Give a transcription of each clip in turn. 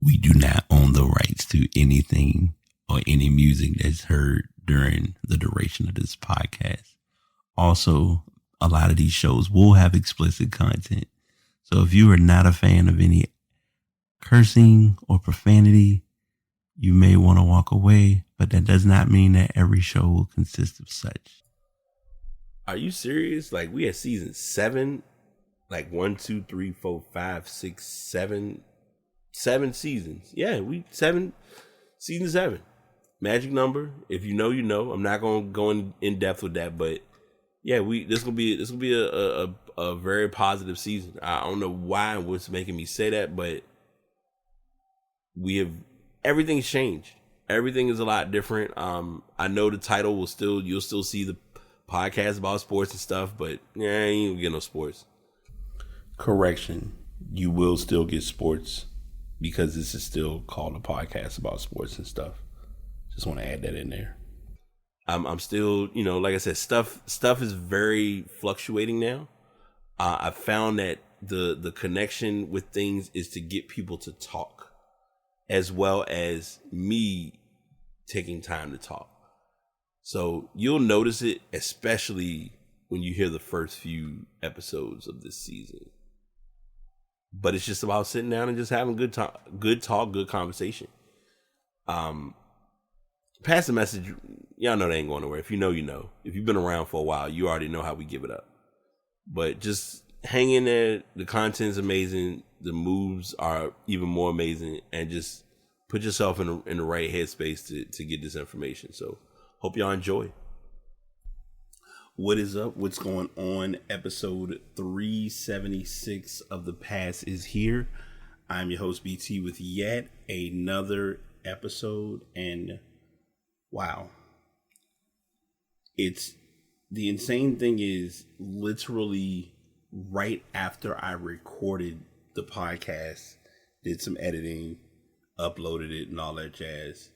We do not own the rights to anything or any music that's heard during the duration of this podcast. Also, a lot of these shows will have explicit content. So if you are not a fan of any cursing or profanity, you may want to walk away, but that does not mean that every show will consist of such. Are you serious? Like, we at season 7, like 1, 2, 3, 4, 5, 6, 7 seasons. Yeah, season 7. Magic number. If you know, you know. I'm not gonna go in depth with that, but yeah, this will be a very positive season. I don't know why and what's making me say that, but everything's changed. Everything is a lot different. I know the title you'll still see the podcast about sports and stuff, but yeah, I ain't gonna get no sports. Correction, you will still get sports because this is still called a podcast about sports and stuff. Just want to add that in there. I'm still, like I said, stuff is very fluctuating now. I found that the connection with things is to get people to talk, as well as me taking time to talk. So you'll notice it, especially when you hear the first few episodes of this season. But it's just about sitting down and just having good talk, good conversation. Pass the message. Y'all know they ain't going nowhere. If you know, you know. If you've been around for a while, you already know how we give it up. But just hang in there. The content's amazing. The moves are even more amazing. And just put yourself in the right headspace to get this information. So hope y'all enjoy. What is up? What's going on? Episode 376 of The Pass is here. I'm your host, BT, with yet another episode. And wow. The insane thing is, literally right after I recorded the podcast, did some editing, uploaded it and all that jazz,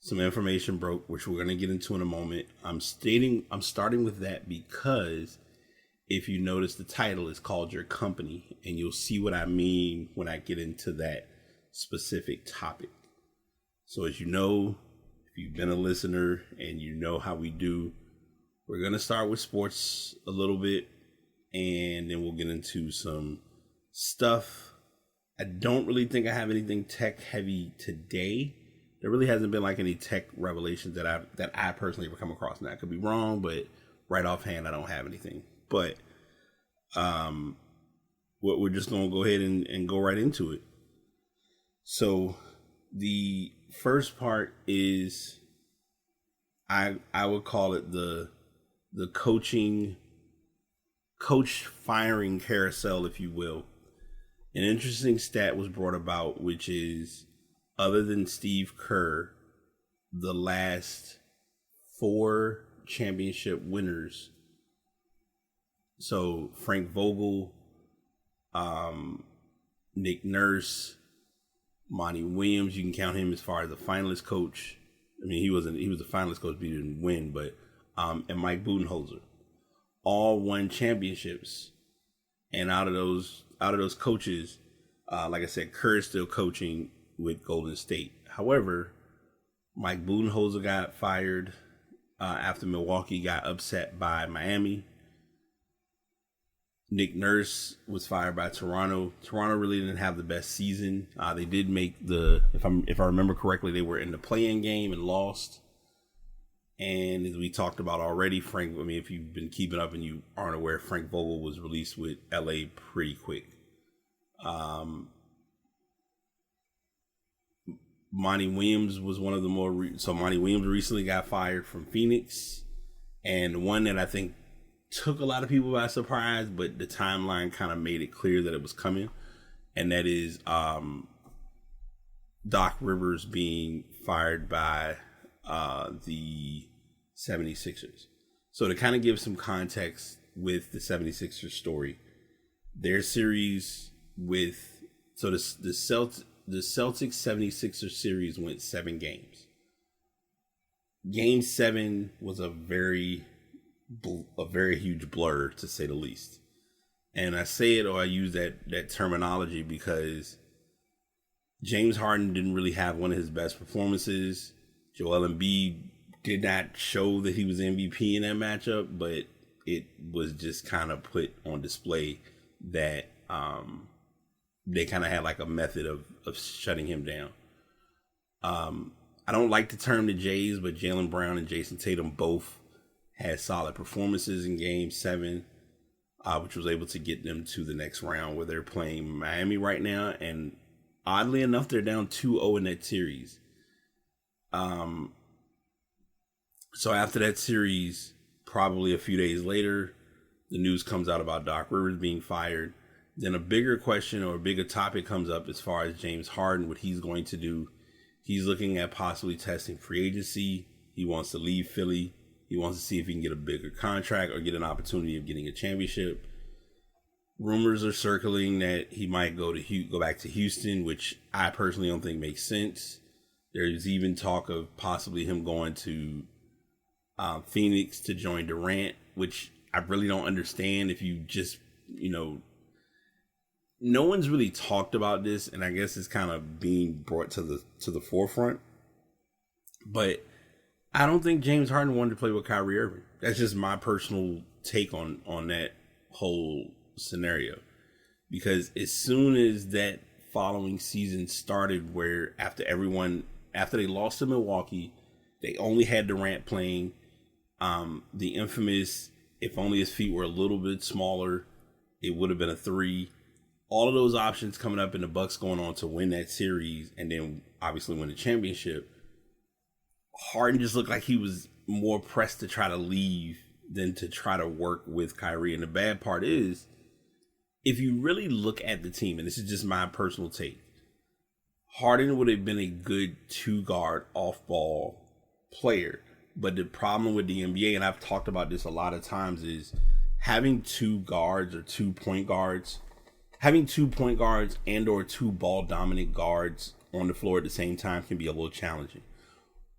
some information broke, which we're going to get into in a moment. I'm starting with that because if you notice, the title is called Your Company, and you'll see what I mean when I get into that specific topic. So as you know, if you've been a listener and you know how we do, we're going to start with sports a little bit, and then we'll get into some stuff. I don't really think I have anything tech heavy today. There really hasn't been like any tech revelations that I personally ever come across. Now, I could be wrong, but right offhand, I don't have anything. But we're just going to go ahead and go right into it. So the first part is, I would call it the coach firing carousel, if you will. An interesting stat was brought about, which is, other than Steve Kerr, the last 4 championship winners, so Frank Vogel, Nick Nurse, Monty Williams, you can count him as far as a finalist coach. I mean, he was a finalist coach, but he didn't win. But and Mike Budenholzer, all won championships. And out of those coaches, like I said, Kerr is still coaching with Golden State. However, Mike Budenholzer got fired after Milwaukee got upset by Miami. Nick Nurse was fired by Toronto. Toronto really didn't have the best season. They did make if I remember correctly, they were in the play-in game and lost. And as we talked about already, if you've been keeping up and you aren't aware, Frank Vogel was released with LA pretty quick. Monty Williams was one of the more so Monty Williams recently got fired from Phoenix, and one that I think took a lot of people by surprise, but the timeline kind of made it clear that it was coming, and that is Doc Rivers being fired by the 76ers. So to kind of give some context with the 76ers story, their series with the Celtics 76ers series went 7 games. Game 7 was a very huge blur, to say the least. And I say it, or I use that terminology, because James Harden didn't really have one of his best performances. Joel Embiid did not show that he was MVP in that matchup, but it was just kind of put on display that they kind of had like a method of shutting him down. I don't like the term the Jays, but Jaylen Brown and Jason Tatum both had solid performances in Game 7, which was able to get them to the next round where they're playing Miami right now. And oddly enough, they're down 2-0 in that series. So after that series, probably a few days later, the news comes out about Doc Rivers being fired. Then a bigger question or a bigger topic comes up as far as James Harden, what he's going to do. He's looking at possibly testing free agency. He wants to leave Philly. He wants to see if he can get a bigger contract or get an opportunity of getting a championship. Rumors are circling that he might go back to Houston, which I personally don't think makes sense. There's even talk of possibly him going to Phoenix to join Durant, which I really don't understand. If you just, no one's really talked about this, and I guess it's kind of being brought to the forefront. But I don't think James Harden wanted to play with Kyrie Irving. That's just my personal take on that whole scenario. Because as soon as that following season started, where after they lost to Milwaukee, they only had Durant playing. The infamous, if only his feet were a little bit smaller, it would have been a 3. All of those options coming up, and the Bucks going on to win that series and then obviously win the championship. Harden just looked like he was more pressed to try to leave than to try to work with Kyrie. And the bad part is, if you really look at the team, and this is just my personal take, Harden would have been a good 2-guard off-ball player. But the problem with the NBA, and I've talked about this a lot of times, is having 2 guards or 2 point guards, having 2 point guards and or 2 ball dominant guards on the floor at the same time can be a little challenging.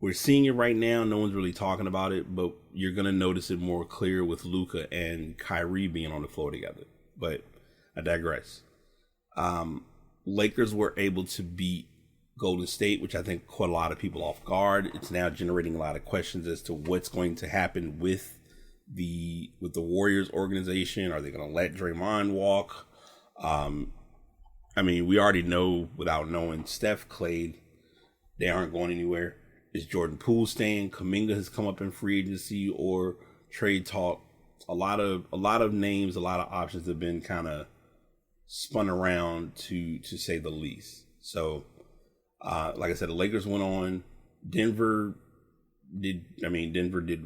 We're seeing it right now. No one's really talking about it, but you're going to notice it more clear with Luka and Kyrie being on the floor together. But I digress. Lakers were able to beat Golden State, which I think caught a lot of people off guard. It's now generating a lot of questions as to what's going to happen with the Warriors organization. Are they going to let Draymond walk? I mean, we already know without knowing. Steph, Clay, they aren't going anywhere. Is Jordan Poole staying? Kuminga has come up in free agency or trade talk. A lot of names, a lot of options have been kind of spun around to say the least. So, like I said, the Lakers went on. Denver did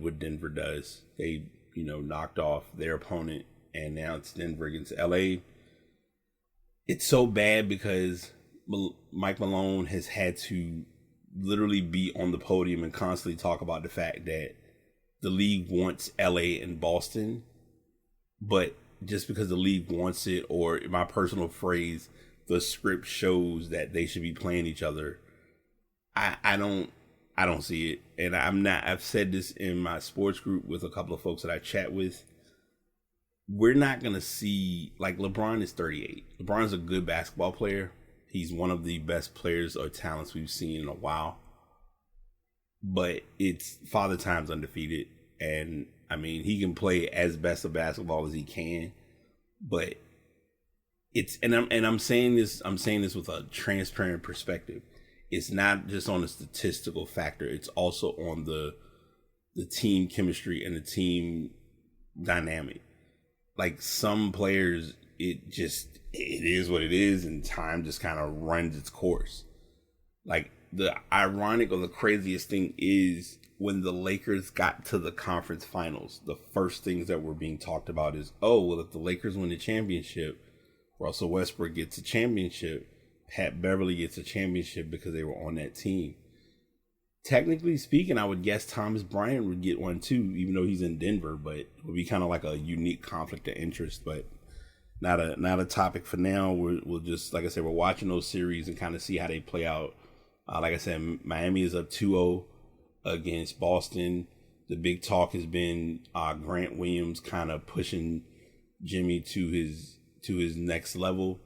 what Denver does. They, knocked off their opponent, and now it's Denver against LA. It's so bad because Mike Malone has had to literally be on the podium and constantly talk about the fact that the league wants LA and Boston, but just because the league wants it, or in my personal phrase, the script shows that they should be playing each other, I don't see it. And I've said this in my sports group with a couple of folks that I chat with. We're not going to see, like, LeBron is 38. LeBron's a good basketball player. He's one of the best players or talents we've seen in a while. But it's Father Time's undefeated. And, I mean, he can play as best of basketball as he can. But I'm saying this with a transparent perspective. It's not just on the statistical factor. It's also on the team chemistry and the team dynamic. Like, some players, it is what it is, and time just kind of runs its course. Like, the ironic or the craziest thing is when the Lakers got to the conference finals, the first things that were being talked about is, oh, well, if the Lakers win the championship, Russell Westbrook gets a championship, Pat Beverly gets a championship because they were on that team. Technically speaking, I would guess Thomas Bryant would get one too, even though he's in Denver, but it would be kind of like a unique conflict of interest, but not a topic for now. We'll just, like I said, we're watching those series and kind of see how they play out. Like I said, Miami is up 2-0 against Boston. The big talk has been Grant Williams kind of pushing Jimmy to his next level.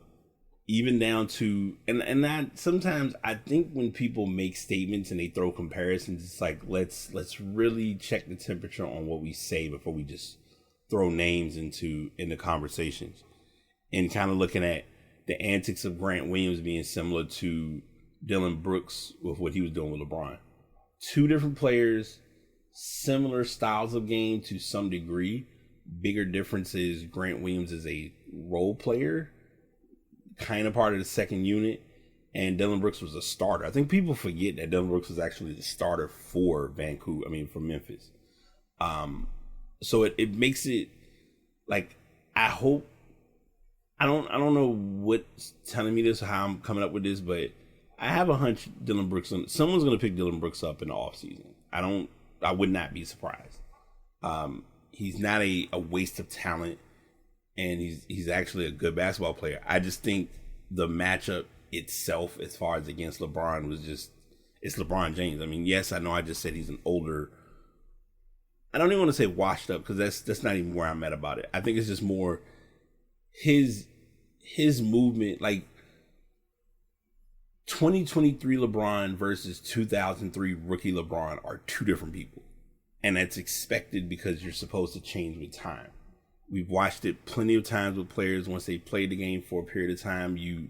even down to and that sometimes I think when people make statements and they throw comparisons, it's like let's really check the temperature on what we say before we just throw names into conversations. And kind of looking at the antics of Grant Williams being similar to Dylan Brooks with what he was doing with LeBron. Two different players, similar styles of game to some degree. Bigger difference is Grant Williams is a role player, kind of part of the second unit, and Dylan Brooks was a starter. I think people forget that Dylan Brooks was actually the starter for for Memphis. So it makes it like, I hope, I don't know what's telling me this or how I'm coming up with this, but I have a hunch Dylan Brooks, someone's going to pick Dylan Brooks up in the offseason. I would not be surprised. He's not a waste of talent, and he's actually a good basketball player. I just think the matchup itself, as far as against LeBron, it's LeBron James. I mean, yes, I know I just said he's an older, I don't even want to say washed up, because that's not even where I'm at about it. I think it's just more his movement, like 2023 LeBron versus 2003 rookie LeBron are two different people. And that's expected because you're supposed to change with time. We've watched it plenty of times with players. Once they play the game for a period of time, you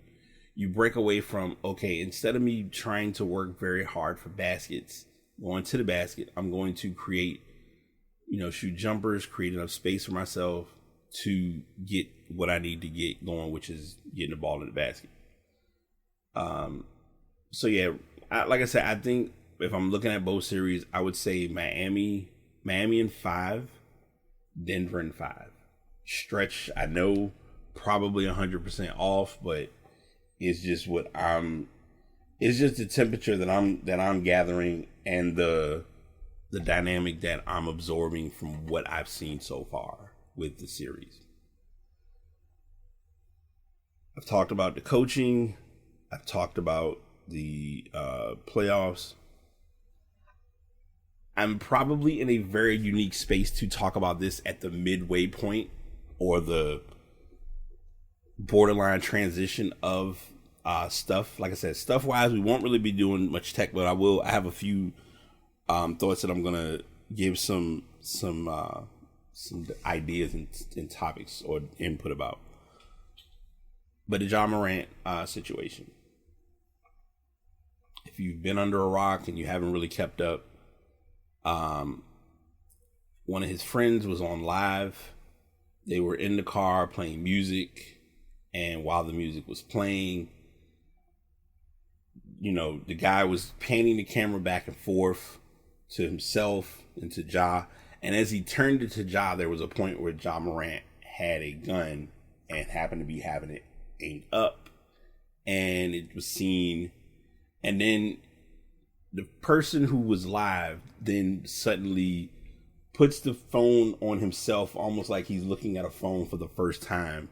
break away from, okay, instead of me trying to work very hard for baskets, going to the basket, I'm going to create, shoot jumpers, create enough space for myself to get what I need to get going, which is getting the ball in the basket. So yeah, like I said, I think if I'm looking at both series, I would say Miami in 5, Denver in 5. Stretch, I know, probably 100% off, but it's just it's just the temperature that I'm gathering, and the dynamic that I'm absorbing from what I've seen so far with the series. I've talked about the coaching. I've talked about the playoffs. I'm probably in a very unique space to talk about this at the midway point, or the borderline transition of stuff. Like I said, stuff wise, we won't really be doing much tech, but I have a few thoughts that I'm gonna give some ideas and topics or input about. But the Ja Morant situation, if you've been under a rock and you haven't really kept up, one of his friends was on live. They were in the car playing music, and while the music was playing, the guy was panning the camera back and forth to himself and to Ja. And as he turned it to Ja, there was a point where Ja Morant had a gun and happened to be having it aimed up, and it was seen. And then the person who was live then suddenly puts the phone on himself, almost like he's looking at a phone for the first time,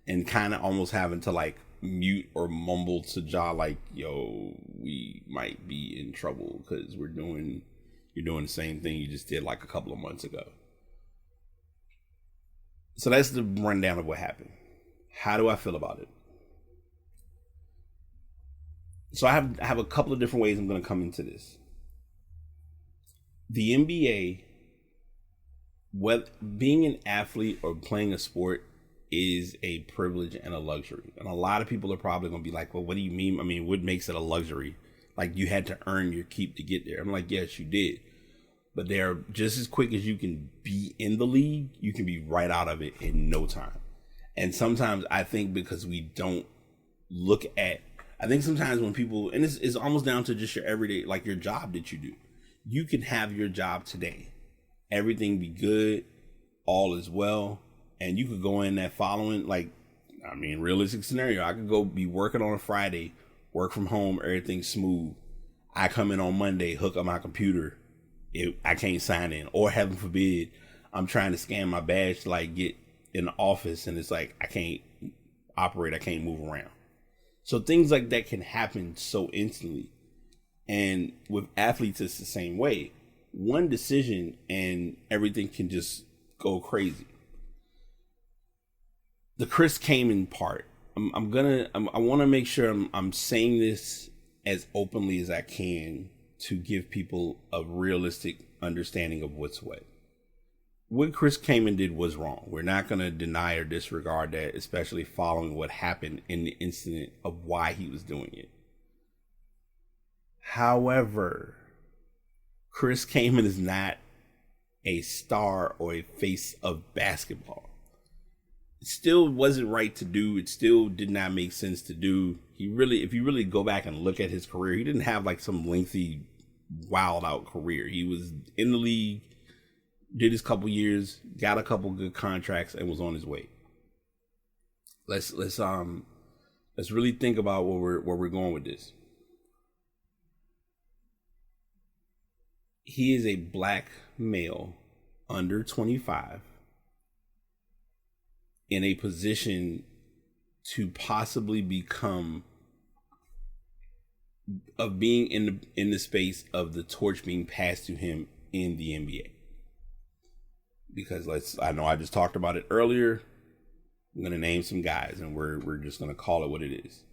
and kind of almost having to like mute or mumble to Ja, like, yo, we might be in trouble because you're doing the same thing you just did like a couple of months ago. So that's the rundown of what happened. How do I feel about it? So I have a couple of different ways I'm going to come into this. The NBA, whether being an athlete or playing a sport, is a privilege and a luxury. And a lot of people are probably going to be like, well, what do you mean? I mean, what makes it a luxury? Like, you had to earn your keep to get there. I'm like, yes, you did. But they're just as quick as you can be in the league, you can be right out of it in no time. And sometimes I think because we don't look at, I think sometimes when people, and it's almost down to just your everyday, like your job that you do. You can have your job today, everything be good, all is well, and you could go in that following, like, I mean, realistic scenario, I could go be working on a Friday, work from home, everything's smooth. I come in on Monday, hook up my computer, I can't sign in, or heaven forbid, I'm trying to scan my badge to like get in the office, and it's like I can't operate, I can't move around. So things like that can happen so instantly. And with athletes, it's the same way. One decision and everything can just go crazy. The Chris Kaman part, I want to make sure I'm saying this as openly as I can to give people a realistic understanding of what's what. What Chris Kaman did was wrong. We're not going to deny or disregard that, especially following what happened in the incident of why he was doing it. However, Chris Kaman is not a star or a face of basketball. It still wasn't right to do. It still did not make sense to do. If you really go back and look at his career, he didn't have like some lengthy, wild out career. He was in the league, did his couple years, got a couple good contracts, and was on his way. Let's really think about where we're going with this. He is a black male under 25 in a position to possibly become of being in the space of the torch being passed to him in the NBA. Because I know I just talked about it earlier. I'm going to name some guys and we're just going to call it what it is.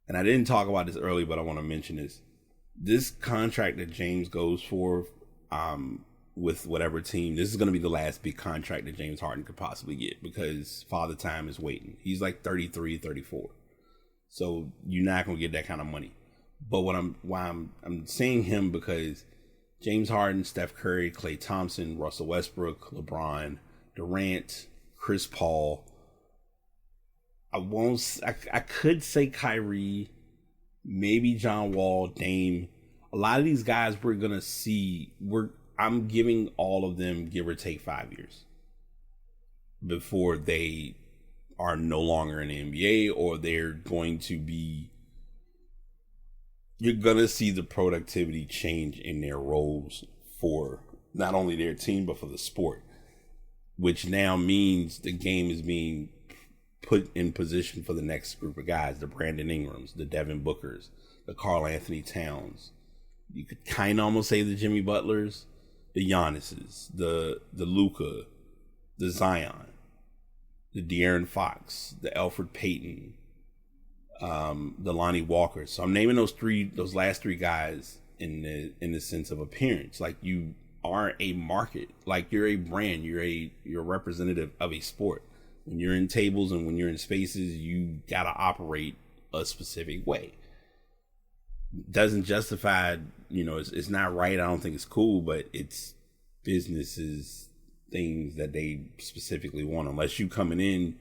And I didn't talk about this earlier, but I want to mention this. This contract that James goes for with whatever team, this is going to be the last big contract that James Harden could possibly get because Father Time is waiting. He's like 33, 34. So you're not going to get that kind of money. But why I'm saying him because James Harden, Steph Curry, Klay Thompson, Russell Westbrook, LeBron, Durant, Chris Paul. I could say Kyrie, maybe John Wall, Dame. A lot of these guys we're gonna see. I'm giving all of them give or take 5 years before they are no longer in the NBA or they're going to be. You're gonna see the productivity change in their roles for not only their team but for the sport, which now means the game is being put in position for the next group of guys, the Brandon Ingrams, the Devin Bookers, the Karl Anthony Towns. You could kind of almost say the Jimmy Butlers, the Giannis's, the Luka, the Zion, the De'Aaron Fox, the Elfrid Payton, the Lonnie Walker. So I'm naming those last three guys in the sense of appearance. Like you are a market, like you're a brand, you're a representative of a sport. When you're in tables and when you're in spaces, you gotta operate a specific way. Doesn't justify, it's not right. I don't think it's cool, but it's businesses, things that they specifically want. Unless you coming in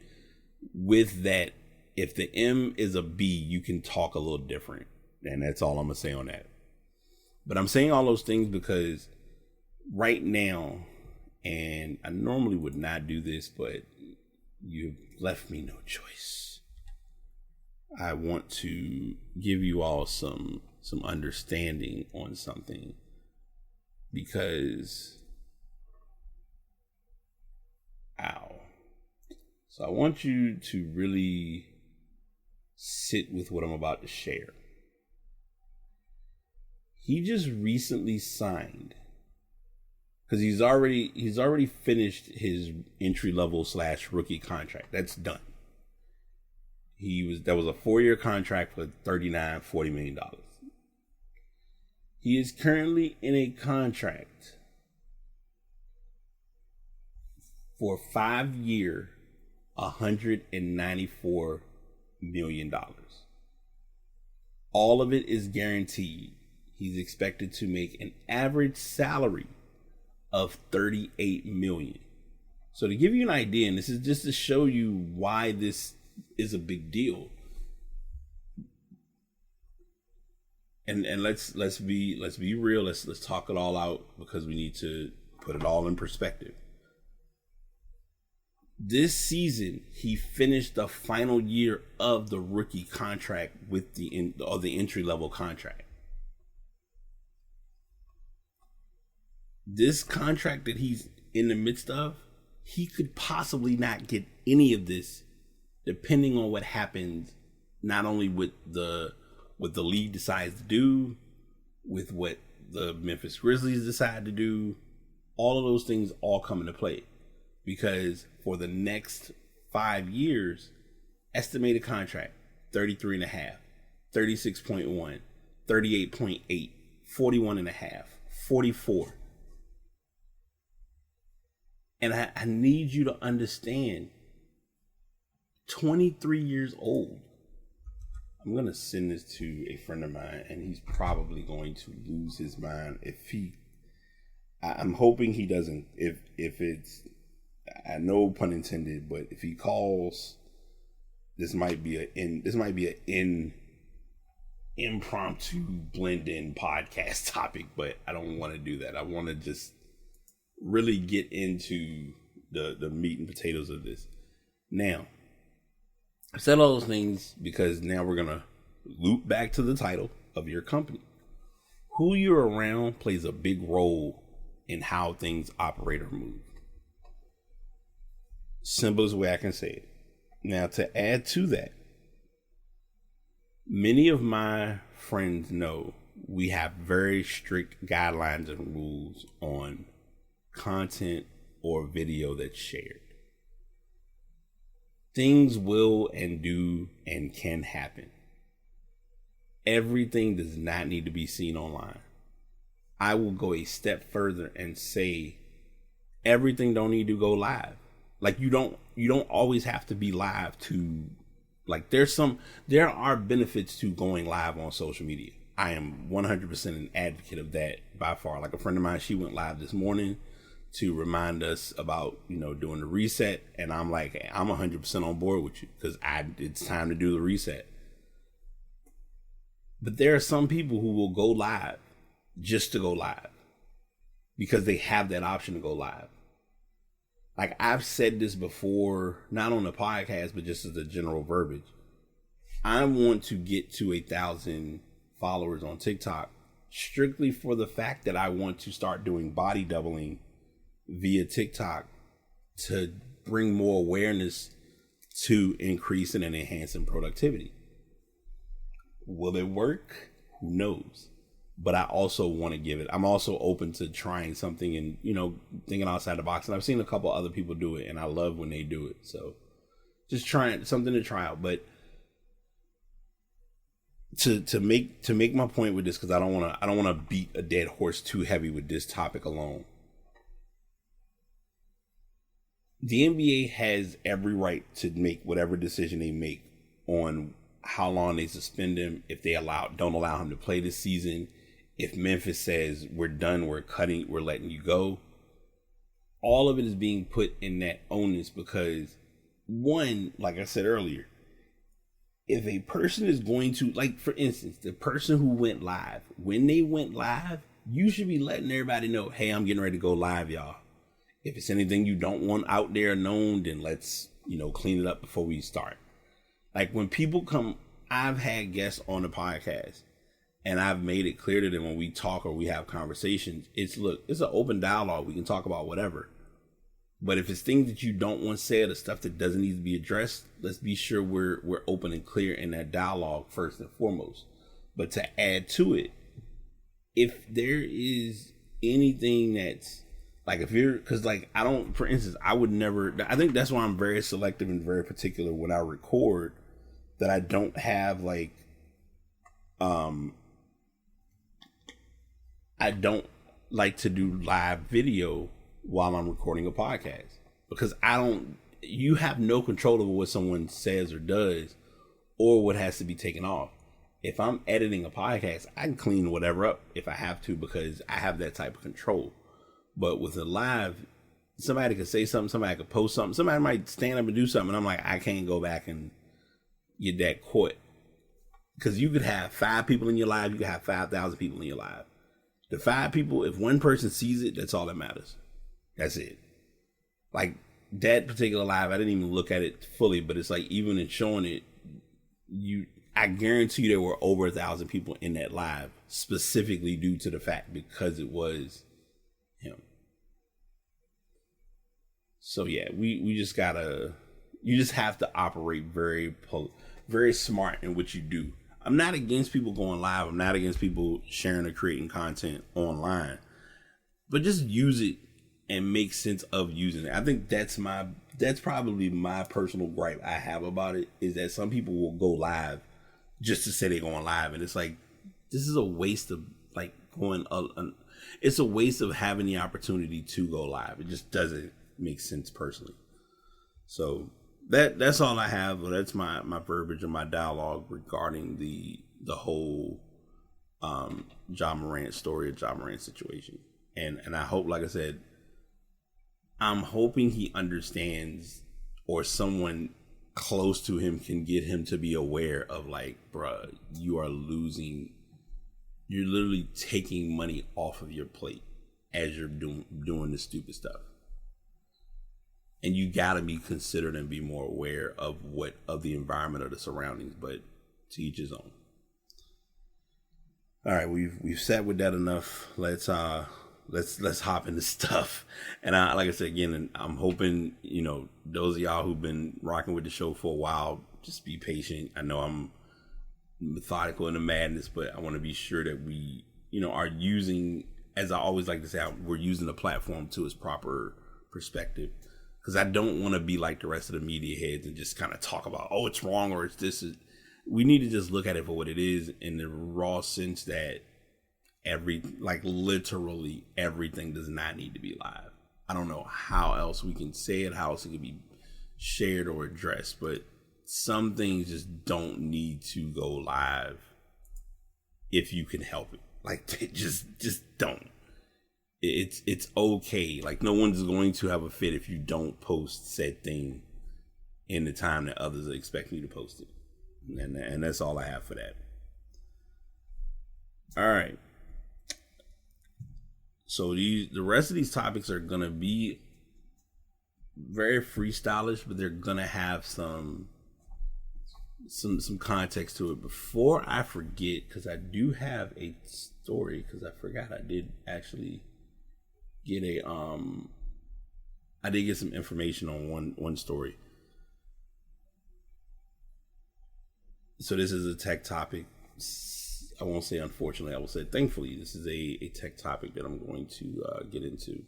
with that, if the M is a B, you can talk a little different. And that's all I'm gonna say on that. But I'm saying all those things because right now, and I normally would not do this, but you've left me no choice. I want to give you all some understanding on something because so I want you to really sit with what I'm about to share. He just recently signed because he's already finished his entry level / rookie contract. That's done. That was a 4-year contract for $40 million. He is currently in a contract for 5-year, $194 million. All of it is guaranteed. He's expected to make an average salary of $38 million. So to give you an idea, and this is just to show you why this is a big deal. And let's be real. Let's talk it all out because we need to put it all in perspective. This season, he finished the final year of the rookie contract with the entry level contract. This contract that he's in the midst of, he could possibly not get any of this, depending on what happens, not only with what the league decides to do, with what the Memphis Grizzlies decide to do. All of those things all come into play because for the next 5 years, estimated contract 33 and a half, 36.1, 38.8, 41 and a half, 44. And I need you to understand, 23 years old. I'm going to send this to a friend of mine, and he's probably going to lose his mind I'm hoping he doesn't, if it's, I know pun intended, but if he calls, this might be an impromptu blend in podcast topic, but I don't want to do that. I want to just really get into the meat and potatoes of this. Now, I said all those things because now we're going to loop back to the title of your company. Who you're around plays a big role in how things operate or move. Simplest way I can say it. Now, to add to that, many of my friends know we have very strict guidelines and rules on content or video that's shared. Things will and do and can happen. Everything does not need to be seen online. I will go a step further and say everything don't need to go live. Like you don't always have to be live to, like there are benefits to going live on social media. I am 100% an advocate of that by far. Like a friend of mine, she went live this morning to remind us about, doing the reset. And I'm like, hey, I'm 100% on board with you because it's time to do the reset. But there are some people who will go live just to go live because they have that option to go live. Like I've said this before, not on the podcast, but just as a general verbiage. I want to get to 1,000 followers on TikTok strictly for the fact that I want to start doing body doubling via TikTok to bring more awareness to increasing and enhancing productivity. Will it work? Who knows? But I also want to give it. I'm also open to trying something and, thinking outside the box. And I've seen a couple other people do it and I love when they do it. So just trying something to try out. But to make my point with this, because I don't want to beat a dead horse too heavy with this topic alone. The NBA has every right to make whatever decision they make on how long they suspend him, if they don't allow him to play this season. If Memphis says we're done, we're cutting, we're letting you go. All of it is being put in that onus because, one, like I said earlier, if a person is going to, like for instance, the person who went live, when they went live, you should be letting everybody know, hey, I'm getting ready to go live, y'all. If it's anything you don't want out there known, then let's, clean it up before we start. Like when people come, I've had guests on the podcast and I've made it clear to them when we talk or we have conversations, it's an open dialogue. We can talk about whatever. But if it's things that you don't want said or stuff that doesn't need to be addressed, let's be sure we're open and clear in that dialogue first and foremost. But to add to it, if there is anything that's like, for instance, I would never, I think that's why I'm very selective and very particular when I record, that I don't have I don't like to do live video while I'm recording a podcast because you have no control over what someone says or does or what has to be taken off. If I'm editing a podcast, I can clean whatever up if I have to because I have that type of control. But with a live, somebody could say something, somebody could post something, somebody might stand up and do something, and I'm like, I can't go back and get that caught. Because you could have 5 people in your live, you could have 5,000 people in your live. The 5 people, if one person sees it, that's all that matters. That's it. Like that particular live, I didn't even look at it fully, but it's like even in showing it, I guarantee you there were over 1,000 people in that live specifically due to the fact because it was him. So yeah, you just have to operate very smart in what you do. I'm not against people going live. I'm not against people sharing or creating content online, but just use it and make sense of using it. I think that's probably my personal gripe I have about it, is that some people will go live just to say they're going live, and it's like, this is a waste of like it's a waste of having the opportunity to go live. It just doesn't make sense personally. So that's all I have. That's my verbiage and my dialogue regarding the whole Ja Morant story, Ja Morant situation. And I hope, like I said, I'm hoping he understands, or someone close to him can get him to be aware of, like, bruh, you're literally taking money off of your plate as you're doing this stupid stuff. And you gotta be considered and be more aware of the environment or the surroundings, but to each his own. All right, we've sat with that enough. Let's hop into stuff. And like I said again, I'm hoping, those of y'all who've been rocking with the show for a while, just be patient. I know I'm methodical in the madness, but I want to be sure that we, are using, as I always like to say, we're using the platform to its proper perspective. Because I don't want to be like the rest of the media heads and just kind of talk about, oh, it's wrong or it's this. We need to just look at it for what it is, in the raw sense that literally everything does not need to be live. I don't know how else we can say it, how else it can be shared or addressed, but some things just don't need to go live if you can help it. Like, just don't. It's okay. Like, no one's going to have a fit if you don't post said thing in the time that others are expecting you to post it. And that's all I have for that. All right. So the rest of these topics are gonna be very freestylish, but they're gonna have some context to it. Before I forget, because I do have a story, because I forgot I did actually get I did get some information on one story. So this is a tech topic. I won't say unfortunately, I will say thankfully, this is a tech topic that I'm going to get into.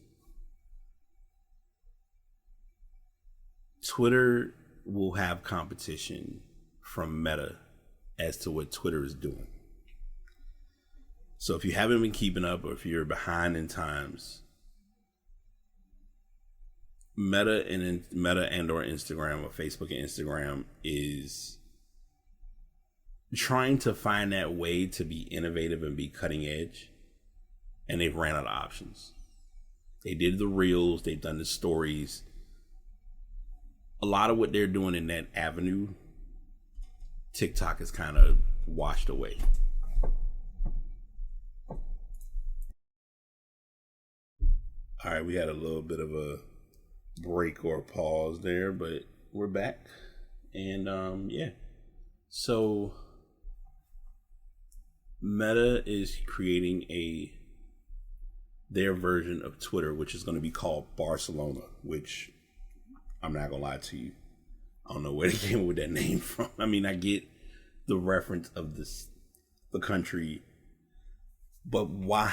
Twitter will have competition from Meta as to what Twitter is doing. So if you haven't been keeping up, or if you're behind in times, Meta and or Instagram, or Facebook and Instagram, is trying to find that way to be innovative and be cutting edge, and they've ran out of options. They did the reels, they've done the stories. A lot of what they're doing in that avenue, TikTok is kind of washed away. All right, we had a little bit of a break or a pause there, but we're back. And yeah. So Meta is creating their version of Twitter, which is going to be called Barcelona, which I'm not going to lie to you, I don't know where they came with that name from. I mean, I get the reference of the country, but why?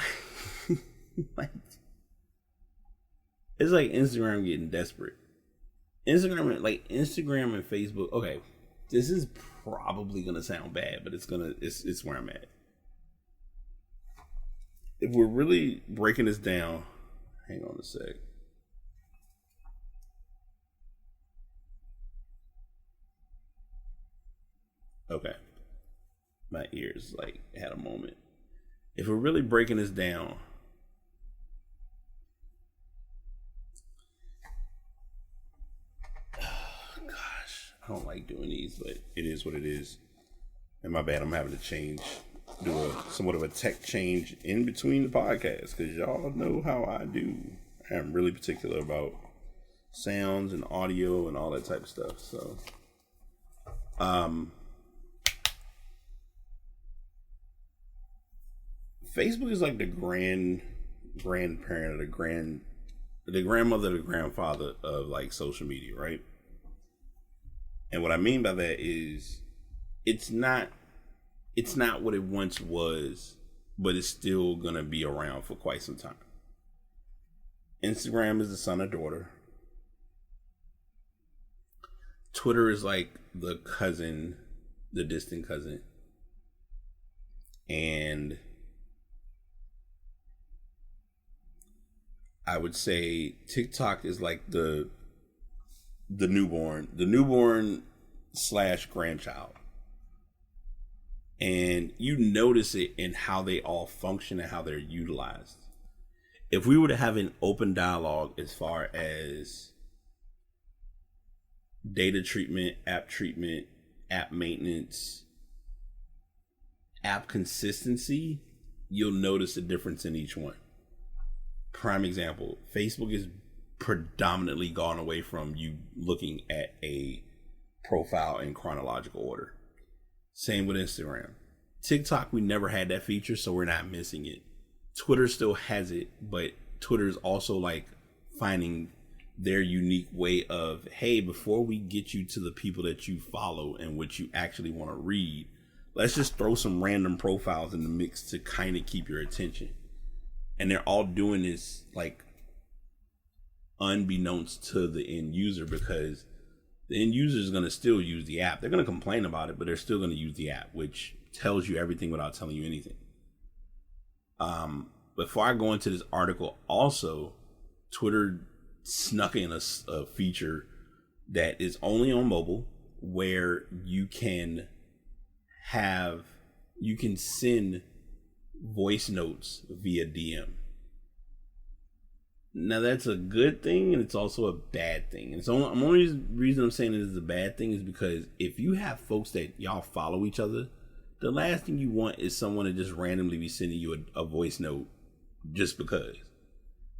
Like, it's like Instagram getting desperate. Instagram and Facebook. Okay, this is probably gonna sound bad, but it's where I'm at. If we're really breaking this down, hang on a sec. Okay, my ears had a moment. If we're really breaking this down, gosh, I don't like doing these, but it is what it is. And my bad, I'm having to do somewhat of a tech change in between the podcasts, because y'all know how I do. I'm really particular about sounds and audio and all that type of stuff. So, Facebook is like the grandparent or the grandmother, the grandfather of like social media, right? And what I mean by that is it's not what it once was, but it's still gonna be around for quite some time. Instagram is the son or daughter. Twitter is like the cousin, the distant cousin. And I would say TikTok is like the newborn / grandchild. And you notice it in how they all function and how they're utilized. If we were to have an open dialogue as far as data treatment, app maintenance, app consistency, you'll notice a difference in each one. Prime example, Facebook is predominantly gone away from you looking at a profile in chronological order. Same with Instagram. TikTok, we never had that feature, so we're not missing it. Twitter still has it, but Twitter's also like finding their unique way of, hey, before we get you to the people that you follow and what you actually want to read, let's just throw some random profiles in the mix to kind of keep your attention. And they're all doing this like unbeknownst to the end user, because the end user is going to still use the app. They're going to complain about it, but they're still going to use the app, which tells you everything without telling you anything. Before I go into this article, also, Twitter snuck in a feature that is only on mobile, where you can send voice notes via DM. Now that's a good thing, and it's also a bad thing. And so the only reason I'm saying it is a bad thing is because if you have folks that y'all follow each other, the last thing you want is someone to just randomly be sending you a voice note just because.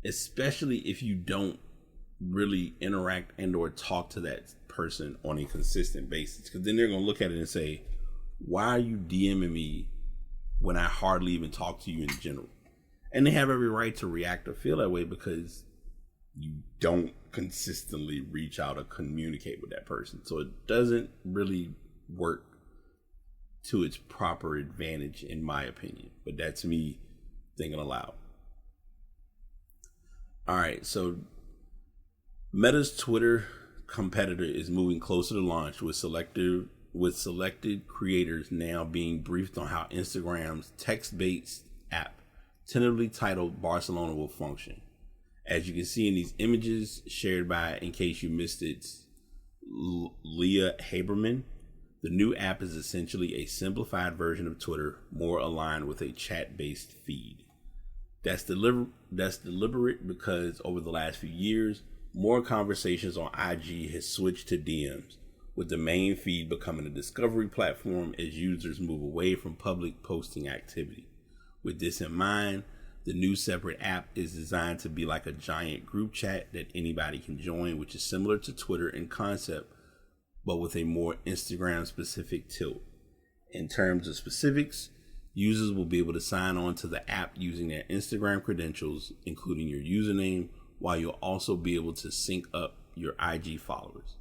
Especially if you don't really interact and or talk to that person on a consistent basis. Because then they're going to look at it and say, why are you DMing me when I hardly even talk to you in general? And they have every right to react or feel that way because you don't consistently reach out or communicate with that person. So it doesn't really work to its proper advantage, in my opinion. But that's me thinking aloud. All right, so Meta's Twitter competitor is moving closer to launch with selected creators now being briefed on how Instagram's text-based app, tentatively titled Barcelona, will function. As you can see in these images shared by, in case you missed it, Leah Haberman, the new app is essentially a simplified version of Twitter, more aligned with a chat-based feed. That's deliberate because over the last few years, more conversations on IG has switched to DMs, with the main feed becoming a discovery platform as users move away from public posting activity. With this in mind, the new separate app is designed to be like a giant group chat that anybody can join, which is similar to Twitter in concept, but with a more Instagram-specific tilt. In terms of specifics, users will be able to sign on to the app using their Instagram credentials, including your username, while you'll also be able to sync up your IG followers.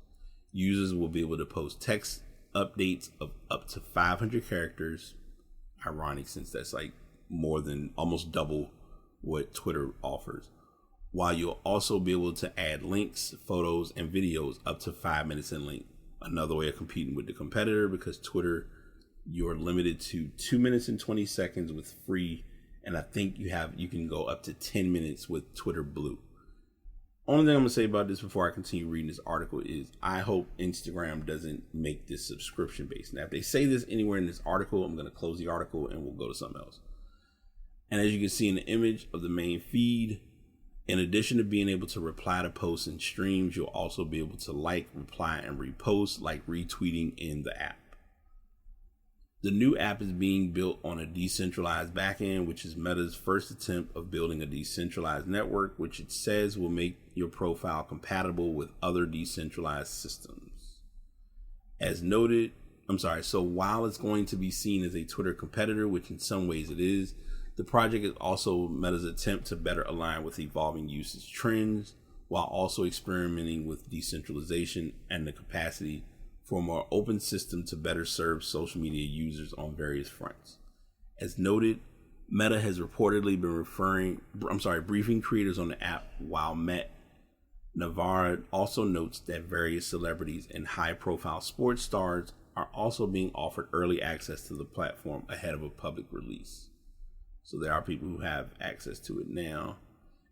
Users will be able to post text updates of up to 500 characters. Ironic, since that's like more than almost double what Twitter offers. While you'll also be able to add links, photos, and videos up to 5 minutes in length. Another way of competing with the competitor, because Twitter, you're limited to 2 minutes and 20 seconds with free, and I think you can go up to 10 minutes with Twitter Blue. Only thing I'm gonna say about this before I continue reading this article is I hope Instagram doesn't make this subscription based. Now, if they say this anywhere in this article, I'm gonna close the article and we'll go to something else. And as you can see in the image of the main feed, in addition to being able to reply to posts and streams, you'll also be able to like, reply, and repost, like retweeting in the app. The new app is being built on a decentralized backend, which is Meta's first attempt of building a decentralized network, which it says will make your profile compatible with other decentralized systems. So while it's going to be seen as a Twitter competitor, which in some ways it is, the project is also Meta's attempt to better align with evolving usage trends, while also experimenting with decentralization and the capacity for a more open system to better serve social media users on various fronts. As noted, Meta has reportedly been briefing creators on the app, while Met Navarre also notes that various celebrities and high-profile sports stars are also being offered early access to the platform ahead of a public release. So there are people who have access to it now.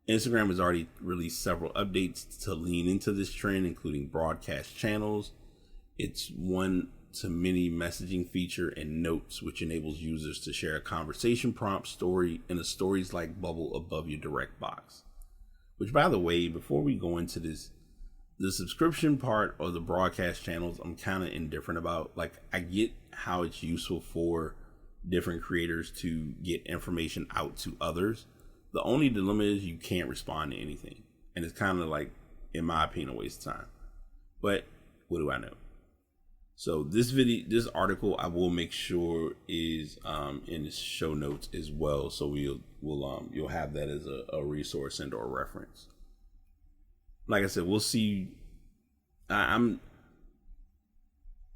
Instagram has already released several updates to lean into this trend, including broadcast channels, its one-to-many messaging feature, and Notes, which enables users to share a conversation prompt story in a stories-like bubble above your direct box. Which, by the way, before we go into this, the subscription part or the broadcast channels, I'm kind of indifferent about. Like, I get how it's useful for different creators to get information out to others. The only dilemma is you can't respond to anything. And it's kind of like, in my opinion, a waste of time. But what do I know? So this article, I will make sure is in the show notes as well. So you'll have that as a resource and or a reference. Like I said, we'll see. I'm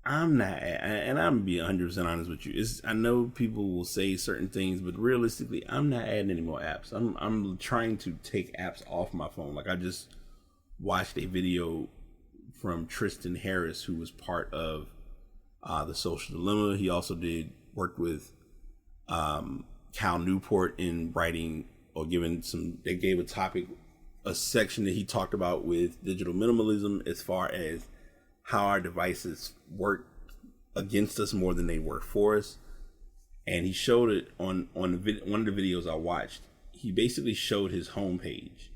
not, and I'm being 100% honest with you. I know people will say certain things, but realistically, I'm not adding any more apps. I'm trying to take apps off my phone. Like, I just watched a video from Tristan Harris, who was part of The Social Dilemma. He also worked with Cal Newport in writing or they gave a section that he talked about with digital minimalism, as far as how our devices work against us more than they work for us. And he showed it on one of the videos I watched. He basically showed his homepage,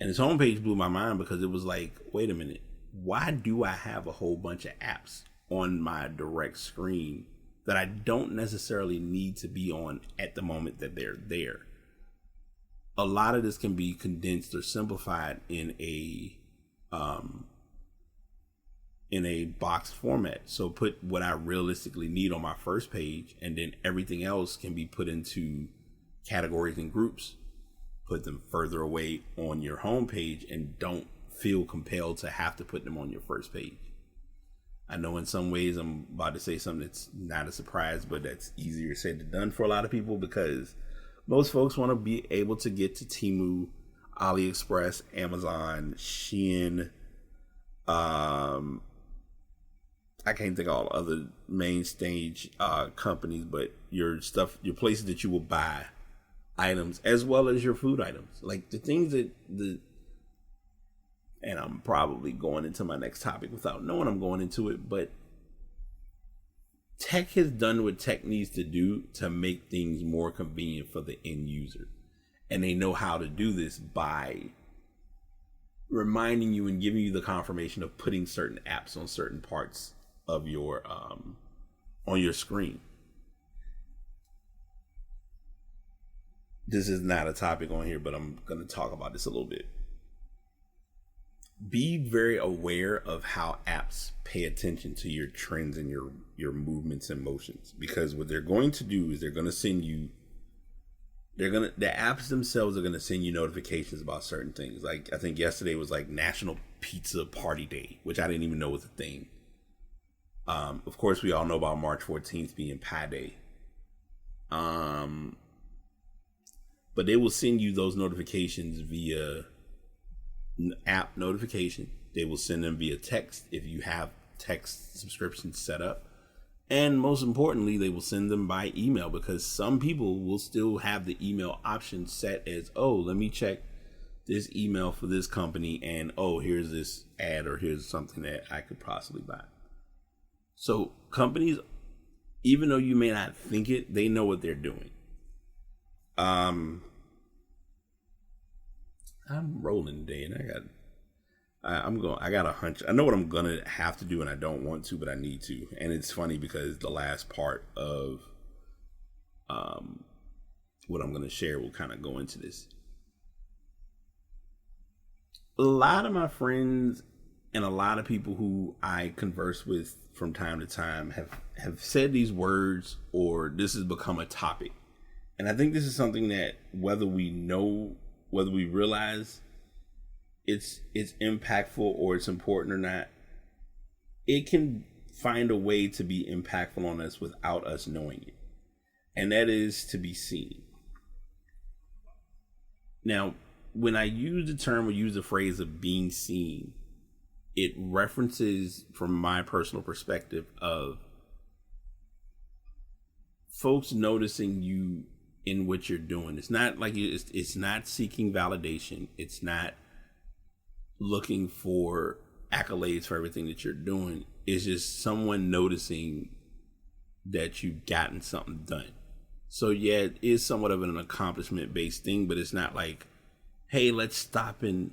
and his homepage blew my mind, because it was like, wait a minute, why do I have a whole bunch of apps on my direct screen that I don't necessarily need to be on at the moment that they're there? A lot of this can be condensed or simplified in a box format. So put what I realistically need on my first page, and then everything else can be put into categories and groups. Put them further away on your home page, and don't feel compelled to have to put them on your first page. I know in some ways I'm about to say something that's not a surprise, but that's easier said than done for a lot of people, because most folks want to be able to get to Temu, AliExpress, Amazon, Shein. I can't think of all other main stage companies, but your places that you will buy items, as well as your food items. Like the things and I'm probably going into my next topic without knowing I'm going into it, but tech has done what tech needs to do to make things more convenient for the end user. And they know how to do this by reminding you and giving you the confirmation of putting certain apps on certain parts of your on your screen. This is not a topic on here, but I'm going to talk about this a little bit. Be very aware of how apps pay attention to your trends and your movements and motions, because what they're going to do is they're going to send you, the apps themselves are going to send you notifications about certain things. Like, I think yesterday was like National Pizza Party Day, which I didn't even know was a thing. Of course, we all know about March 14th being Pi Day. But they will send you those notifications via app notification. They will send them via text if you have text subscriptions set up. And most importantly, they will send them by email, because some people will still have the email option set as, oh, let me check this email for this company, and oh, here's this ad, or here's something that I could possibly buy. So companies, even though you may not think it, they know what they're doing. I'm rolling today, and I got a hunch. I know what I'm gonna have to do, and I don't want to, but I need to. And it's funny because the last part of what I'm gonna share will kind of go into this. A lot of my friends and a lot of people who I converse with from time to time have said these words, or this has become a topic. And I think this is something that, whether we realize it's impactful or it's important or not, it can find a way to be impactful on us without us knowing it. And that is to be seen. Now, when I use the term or use the phrase of being seen, it references from my personal perspective of folks noticing you in what you're doing. It's not like it's not seeking validation. It's not looking for accolades for everything that you're doing. It's just someone noticing that you've gotten something done. So yeah, it is somewhat of an accomplishment based thing, but it's not like, hey, let's stop and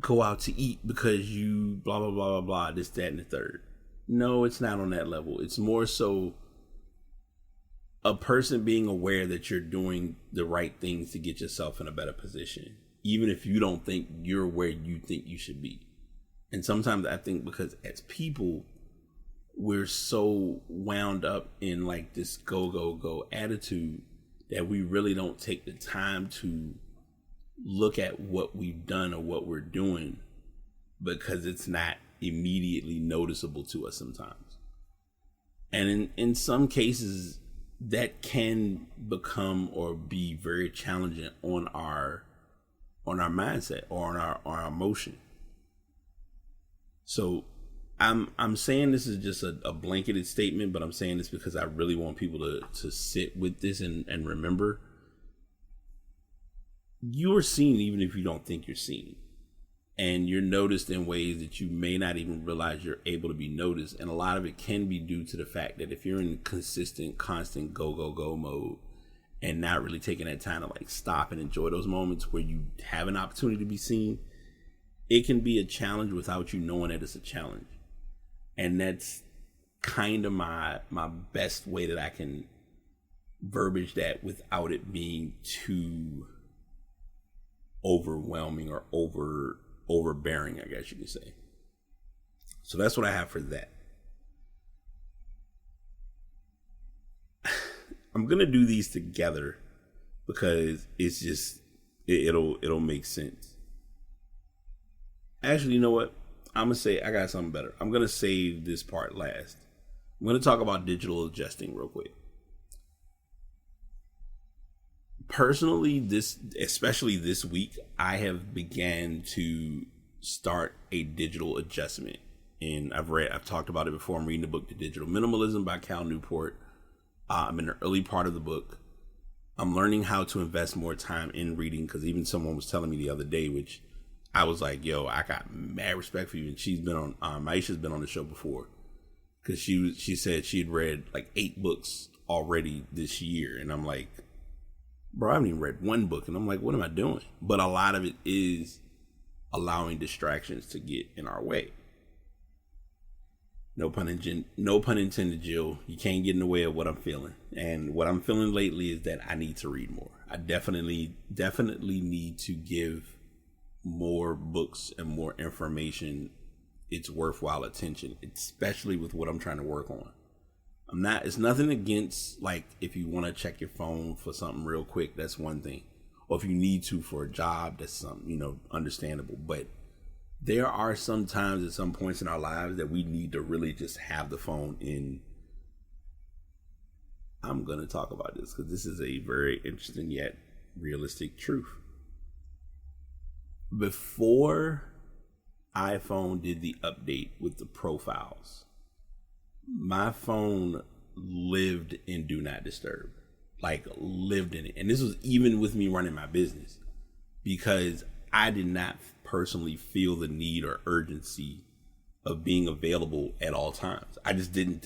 go out to eat because you blah blah blah blah blah, this, that, and the third. No, it's not on that level. It's more so a person being aware that you're doing the right things to get yourself in a better position, even if you don't think you're where you think you should be. And sometimes I think because as people, we're so wound up in like this go, go, go attitude that we really don't take the time to look at what we've done or what we're doing, because it's not immediately noticeable to us sometimes. And in some cases, that can become or be very challenging on our mindset or on our emotion. So I'm saying this is just a blanketed statement, but I'm saying this because I really want people to sit with this and remember, you are seen even if you don't think you're seen. And you're noticed in ways that you may not even realize you're able to be noticed. And a lot of it can be due to the fact that if you're in consistent, constant go, go, go mode and not really taking that time to like stop and enjoy those moments where you have an opportunity to be seen, it can be a challenge without you knowing that it's a challenge. And that's kind of my best way that I can verbiage that without it being too overwhelming or overbearing, I guess you could say. So that's what I have for that. I'm gonna do these together because it's just it'll make sense. Actually, you know what? I'm gonna say I got something better. I'm gonna save this part last. I'm gonna talk about digital adjusting real quick. Personally, especially this week, I have began to start a digital adjustment. And I've talked about it before. I'm reading the book, The Digital Minimalism by Cal Newport. I'm in the early part of the book. I'm learning how to invest more time in reading, because even someone was telling me the other day, which I was like, yo, I got mad respect for you. And she's been on, Maisha's been on the show before, because she said she had read like 8 books already this year. And I'm like, bro, I haven't even read 1 book. And I'm like, what am I doing? But a lot of it is allowing distractions to get in our way. No pun intended, Jill. You can't get in the way of what I'm feeling. And what I'm feeling lately is that I need to read more. I definitely need to give more books and more information its worthwhile attention, especially with what I'm trying to work on. It's nothing against, like, if you want to check your phone for something real quick, that's one thing. Or if you need to for a job, that's something, understandable. But there are some times at some points in our lives that we need to really just have the phone in. I'm going to talk about this because this is a very interesting yet realistic truth. Before iPhone did the update with the profiles, my phone lived in Do Not Disturb, like lived in it. And this was even with me running my business, because I did not personally feel the need or urgency of being available at all times. I didn't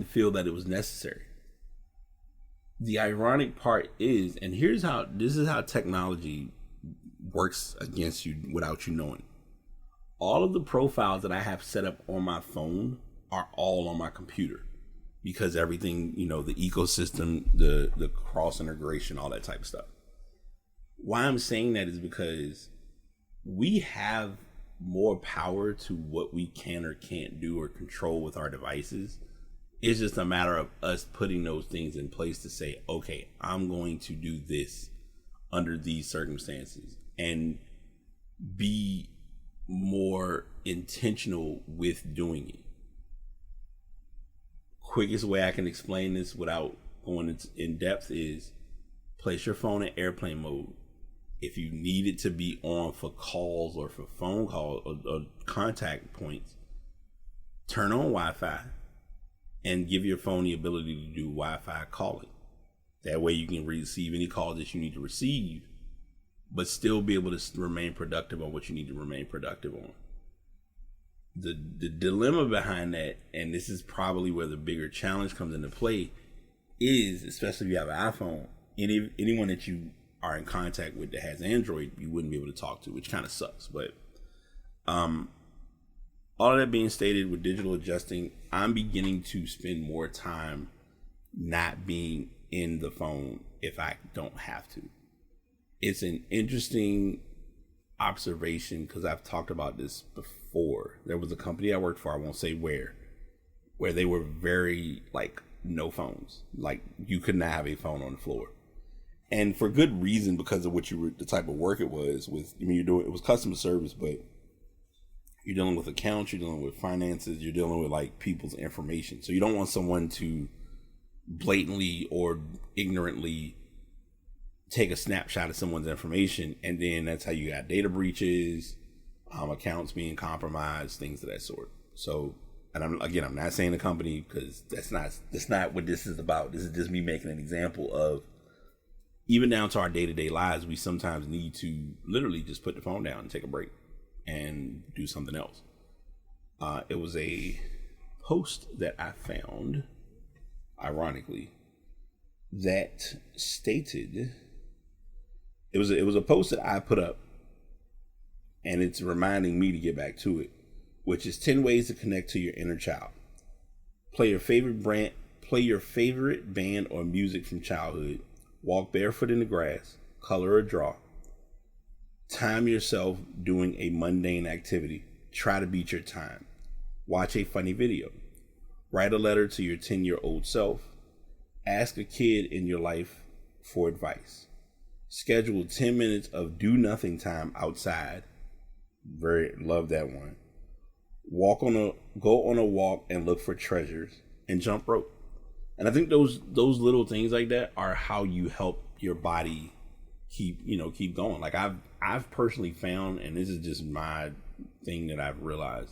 feel that it was necessary. The ironic part is, and this is how technology works against you without you knowing. All of the profiles that I have set up on my phone are all on my computer, because everything, the ecosystem, the cross integration, all that type of stuff. Why I'm saying that is because we have more power to what we can or can't do or control with our devices. It's just a matter of us putting those things in place to say, okay, I'm going to do this under these circumstances, and be more intentional with doing it. Quickest way I can explain this without going in depth is place your phone in airplane mode If you need it to be on for calls or for phone calls or contact points, turn on Wi-Fi and give your phone the ability to do Wi-Fi calling. That way you can receive any calls that you need to receive, but still be able to remain productive on what you need to remain productive on. The dilemma behind that, and this is probably where the bigger challenge comes into play, is, especially if you have an iPhone, anyone that you are in contact with that has Android, you wouldn't be able to talk to, which kind of sucks. But all of that being stated, with digital adjusting, I'm beginning to spend more time not being in the phone if I don't have to. It's an interesting observation because I've talked about this before. There was a company I worked for, I won't say where they were very like no phones. Like you could not have a phone on the floor. And for good reason, because of the type of work it was. It was customer service, but you're dealing with accounts, you're dealing with finances, you're dealing with like people's information. So you don't want someone to blatantly or ignorantly take a snapshot of someone's information, and then that's how you got data breaches, accounts being compromised, things of that sort. So, and I'm not saying the company, because that's not what this is about. This is just me making an example of, even down to our day-to-day lives, we sometimes need to literally just put the phone down and take a break and do something else. It was a post that I found, ironically, that stated, it was a post that I put up, and it's reminding me to get back to it, which is 10 ways to connect to your inner child. Play your favorite band or music from childhood. Walk barefoot in the grass, color or draw. Time yourself doing a mundane activity. Try to beat your time. Watch a funny video. Write a letter to your 10-year-old self. Ask a kid in your life for advice. Schedule 10 minutes of do nothing time outside. Love that one. Go on a walk and look for treasures, and jump rope. And I think those little things like that are how you help your body keep going. Like I've personally found, and this is just my thing that I've realized,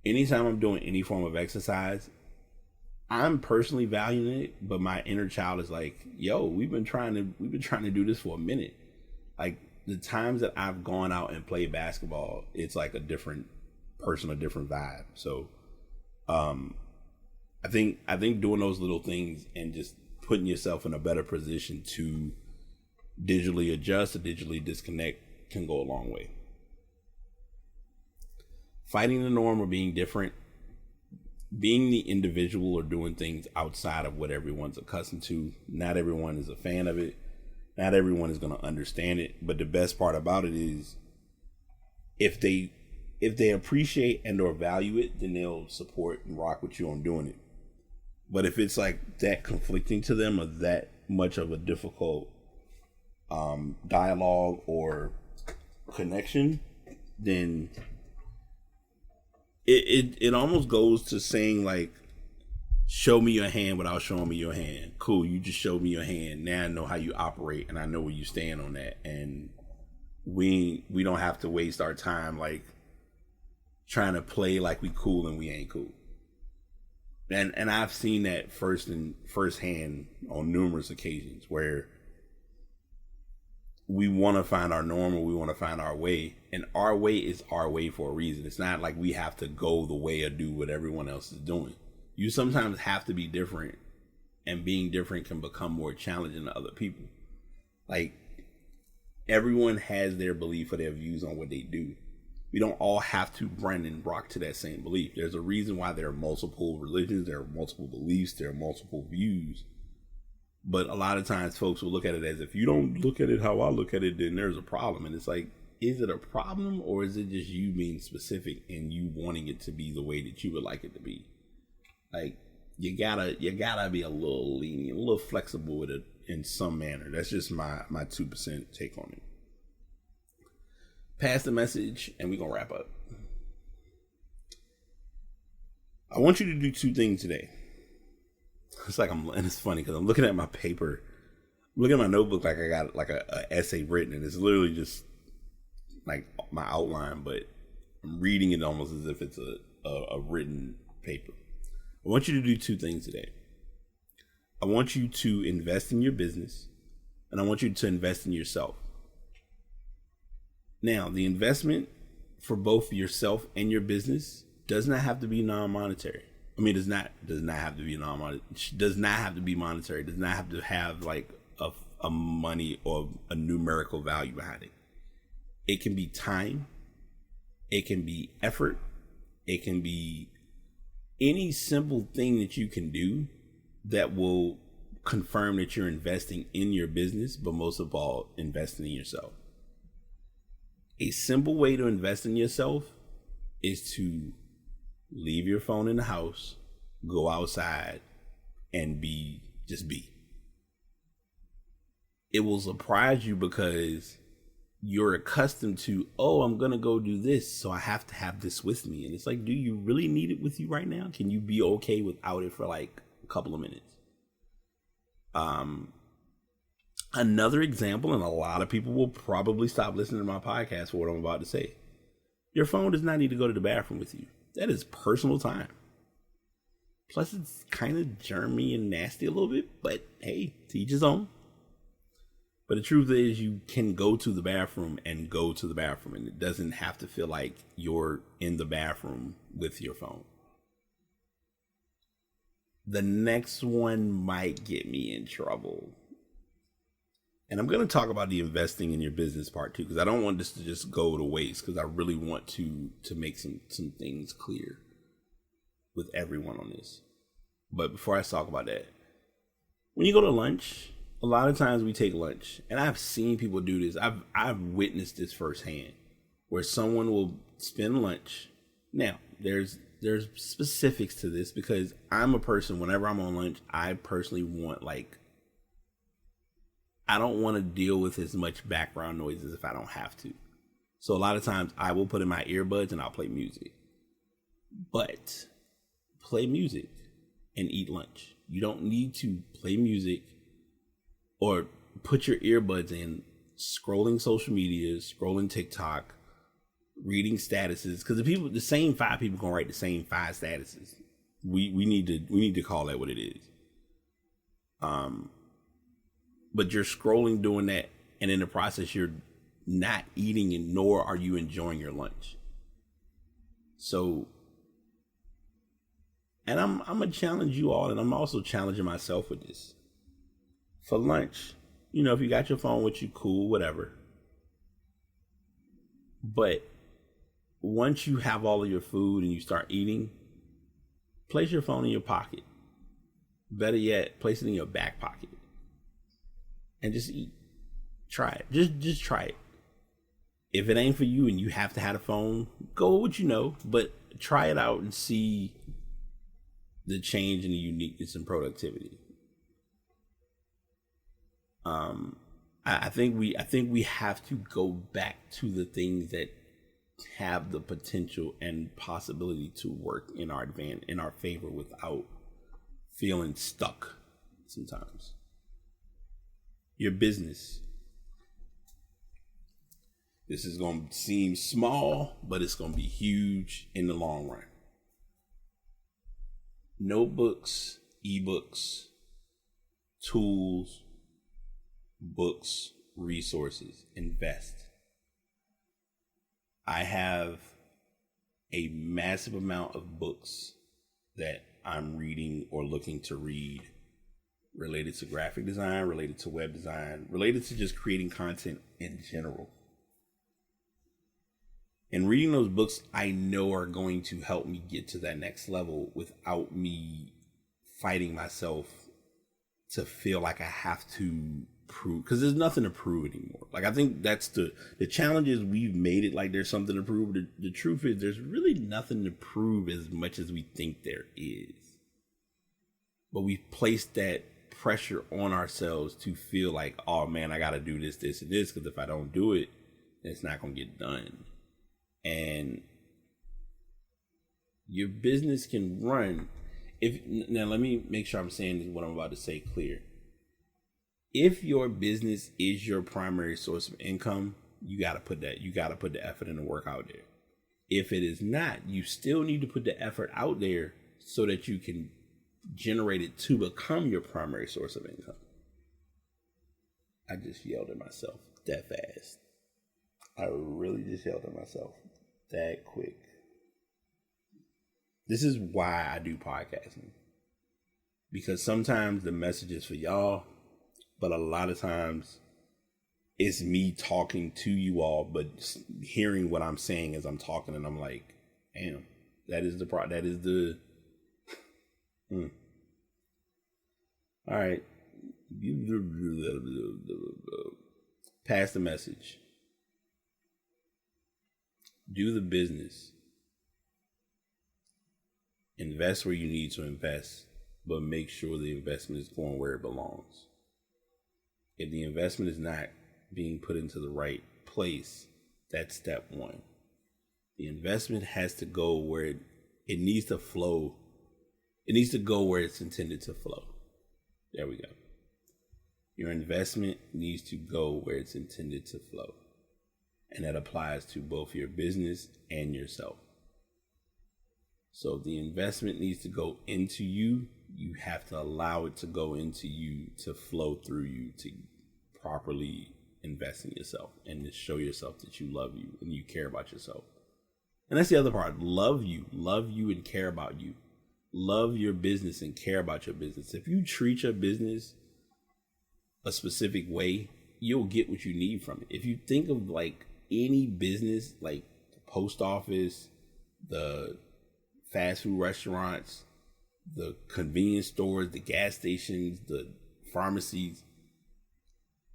anytime I'm doing any form of exercise, I'm personally valuing it, but my inner child is like, yo, we've been trying to do this for a minute. Like the times that I've gone out and played basketball, it's like a different person, a different vibe. So I think doing those little things and just putting yourself in a better position to digitally adjust or digitally disconnect can go a long way. Fighting the norm or being different, being the individual or doing things outside of what everyone's accustomed to. Not everyone is a fan of it. Not everyone is going to understand it. But the best part about it is if they appreciate and or value it, then they'll support and rock with you on doing it. But if it's like that conflicting to them or that much of a difficult dialogue or connection, then it almost goes to saying like, show me your hand without showing me your hand. Cool, you just showed me your hand. Now I know how you operate and I know where you stand on that. And we don't have to waste our time like trying to play like we cool and we ain't cool. And I've seen that firsthand on numerous occasions where we want to find our normal, we want to find our way, and our way is our way for a reason. It's not like we have to go the way or do what everyone else is doing. You sometimes have to be different, and being different can become more challenging to other people. Like, everyone has their belief or their views on what they do. We don't all have to run and rock to that same belief. There's a reason why there are multiple religions, there are multiple beliefs, there are multiple views. But a lot of times folks will look at it as, if you don't look at it how I look at it, then there's a problem. And it's like, is it a problem, or is it just you being specific and you wanting it to be the way that you would like it to be? Like, you gotta be a little lenient, a little flexible with it in some manner. That's just my 2% take on it. Pass the message, and we're gonna wrap up. I want you to do two things today. And it's funny because I'm looking at my paper Look at my notebook like I got like a essay written, and it's literally just like my outline, but I'm reading it almost as if it's a written paper. I want you to do two things today. I want you to invest in your business, and I want you to invest in yourself. Now, the investment for both yourself and your business does not have to be non-monetary. I mean, does not have to be non-monetary. Does not have to be monetary. Does not have to have like a money or a numerical value behind it. It can be time. It can be effort. It can be any simple thing that you can do that will confirm that you're investing in your business, but most of all, investing in yourself. A simple way to invest in yourself is to leave your phone in the house, go outside, and just be. It will surprise you because you're accustomed to, oh, I'm going to go do this, so I have to have this with me. And it's like, do you really need it with you right now? Can you be okay without it for like a couple of minutes? Another example, and a lot of people will probably stop listening to my podcast for what I'm about to say. Your phone does not need to go to the bathroom with you. That is personal time. Plus, it's kind of germy and nasty a little bit, but hey, to each his own. But the truth is, you can go to the bathroom and go to the bathroom, and it doesn't have to feel like you're in the bathroom with your phone. The next one might get me in trouble. And I'm going to talk about the investing in your business part too, because I don't want this to just go to waste, because I really want to make some things clear with everyone on this. But before I talk about that, when you go to lunch, a lot of times we take lunch, and I've seen people do this. I've witnessed this firsthand, where someone will spend lunch. Now, there's specifics to this, because I'm a person, whenever I'm on lunch, I personally want I don't want to deal with as much background noise as if I don't have to. So a lot of times I will put in my earbuds and I'll play music. But play music and eat lunch. You don't need to play music or put your earbuds in scrolling social media, scrolling TikTok, reading statuses. Because the same 5 people gonna write the same 5 statuses. We need to call that what it is. But you're scrolling doing that, and in the process you're not eating, and nor are you enjoying your lunch. So, and I'm gonna challenge you all, and I'm also challenging myself with this. For lunch, if you got your phone with you, cool, whatever. But once you have all of your food and you start eating, place your phone in your pocket. Better yet, place it in your back pocket. And just eat. Try it. Just try it. If it ain't for you and you have to have a phone, go with what you know, but try it out and see the change and the uniqueness and productivity. I think we have to go back to the things that have the potential and possibility to work in our favor without feeling stuck sometimes. Your business. This is going to seem small, but it's going to be huge in the long run. Notebooks, ebooks, tools, books, resources. Invest. I have a massive amount of books that I'm reading or looking to read, related to graphic design, related to web design, related to just creating content in general. And reading those books, I know are going to help me get to that next level without me fighting myself to feel like I have to prove, because there's nothing to prove anymore. Like, I think that's the challenge is we've made it like there's something to prove. The truth is there's really nothing to prove as much as we think there is. But we've placed that pressure on ourselves to feel like, oh man, I got to do this, this, and this, because if I don't do it, it's not going to get done. And your business can run. Now let me make sure I'm saying what I'm about to say clear. If your business is your primary source of income, you got to put the effort and the work out there. If it is not, you still need to put the effort out there so that you can generate it to become your primary source of income. I just yelled at myself that fast. I really just yelled at myself that quick. This is why I do podcasting. Because sometimes the message is for y'all, but a lot of times it's me talking to you all, but hearing what I'm saying as I'm talking, and I'm like, damn, All right. Pass the message. Do the business. Invest where you need to invest, but make sure the investment is going where it belongs. If the investment is not being put into the right place, that's step one. The investment has to go where it needs to flow. It needs to go where it's intended to flow. There we go. Your investment needs to go where it's intended to flow. And that applies to both your business and yourself. So if the investment needs to go into you, you have to allow it to go into you, to flow through you, to properly invest in yourself and to show yourself that you love you and you care about yourself. And that's the other part. Love you and care about you. Love your business and care about your business. If you treat your business a specific way, you'll get what you need from it. If you think of like any business, like the post office, the fast food restaurants, the convenience stores, the gas stations, the pharmacies,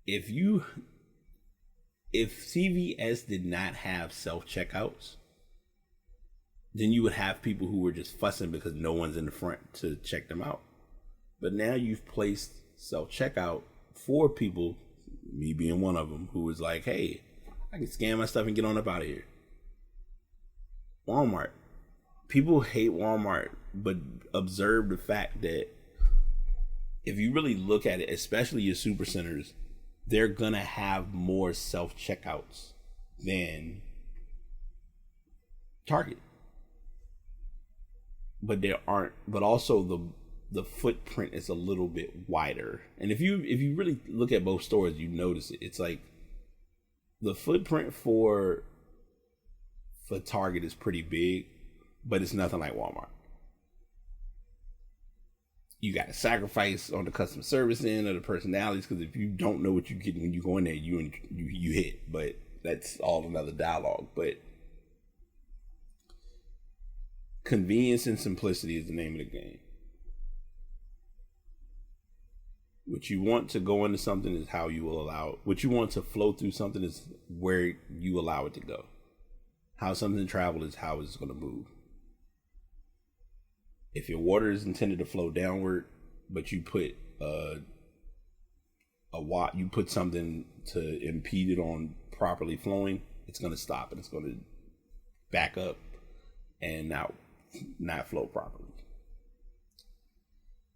if CVS did not have self-checkouts, then you would have people who were just fussing because no one's in the front to check them out. But now you've placed self-checkout for people, me being one of them, who was like, hey, I can scan my stuff and get on up out of here. Walmart. People hate Walmart, but observe the fact that if you really look at it, especially your super centers, they're going to have more self-checkouts than Target. But there aren't, but also the footprint is a little bit wider. And if you really look at both stores, you notice it. It's like the footprint for Target is pretty big, but it's nothing like Walmart. You got to sacrifice on the customer service end or the personalities, because if you don't know what you get when you go in there, you hit. But that's all another dialogue. But convenience and simplicity is the name of the game. What you want to go into something is how you will allow it. What you want to flow through something is where you allow it to go. How something travel is how it's going to move. If your water is intended to flow downward, but you put you put something to impede it on properly flowing, it's going to stop and it's going to back up and not flow properly.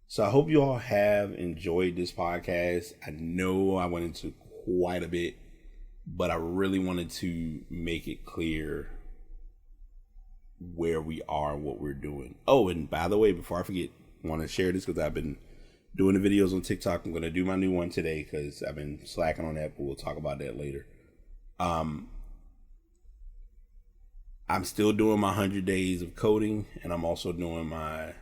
So I hope you all have enjoyed this podcast. I know I went into quite a bit, but I really wanted to make it clear where we are and what we're doing. Oh, and by the way, before I forget, I want to share this because I've been doing the videos on TikTok. I'm going to do my new one today because I've been slacking on that, but we'll talk about that later. I'm still doing my 100 days of coding, and I'm also doing my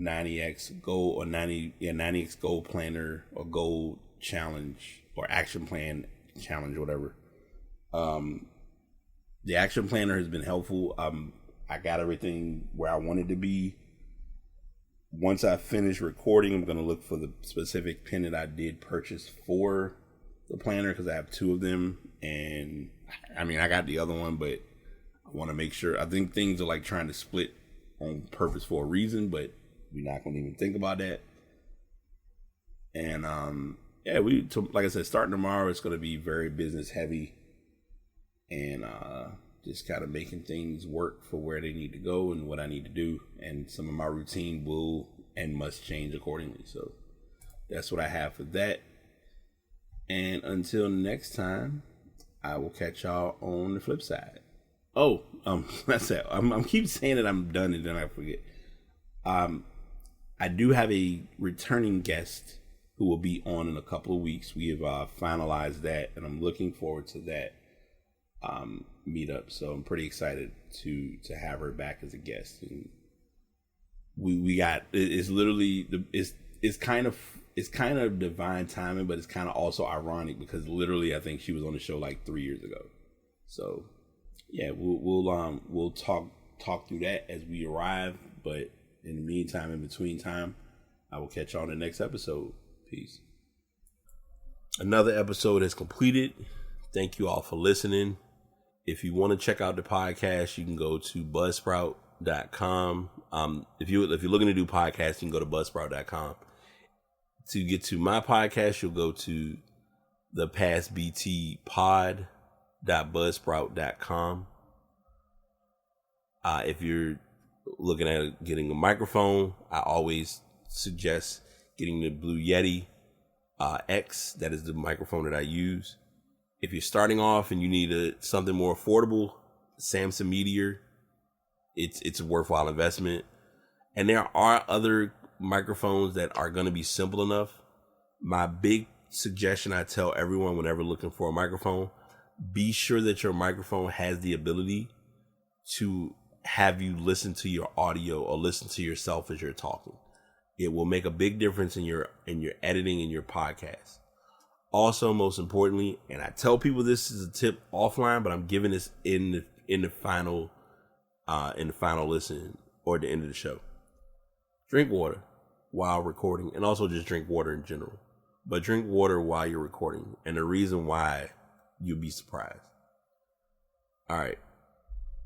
90x goal or 90x goal planner or goal challenge or action plan challenge, whatever. The action planner has been helpful. I got everything where I wanted to be. Once I finish recording, I'm going to look for the specific pen that I did purchase for the planner, because I have two of them. And I mean, I got the other one, but I want to make sure. I think things are like trying to split on purpose for a reason, but we're not going to even think about that. And like I said, starting tomorrow, it's going to be very business heavy, and just kind of making things work for where they need to go and what I need to do. And some of my routine will and must change accordingly. So that's what I have for that. And until next time, I will catch y'all on the flip side. Oh, that's it. I'm keep saying that I'm done and then I forget. I do have a returning guest who will be on in a couple of weeks. We have finalized that, and I'm looking forward to that meetup. So I'm pretty excited to have her back as a guest. And we got it's literally it's kind of divine timing, but it's kind of also ironic because literally I think she was on the show like 3 years ago. So yeah, we'll talk through that as we arrive. But in the meantime, in between time, I will catch you on the next episode. Peace. Another episode is completed. Thank you all for listening. If you want to check out the podcast, you can go to buzzsprout.com. If you're looking to do podcasts, you can go to buzzsprout.com. To get to my podcast, you'll go to the pastbtpod.buzzsprout.com. If you're looking at getting a microphone, I always suggest getting the Blue Yeti X. That is the microphone that I use. If you're starting off and you need something more affordable, Samson Meteor, it's a worthwhile investment. And there are other microphones that are going to be simple enough. My big suggestion I tell everyone whenever looking for a microphone, be sure that your microphone has the ability to have you listen to your audio or listen to yourself as you're talking. It will make a big difference in your editing and your podcast. Also, most importantly, and I tell people this is a tip offline, but I'm giving this in the final listen or the end of the show. Drink water while recording, and also just drink water in general. But drink water while you're recording, and the reason why, you'll be surprised. All right,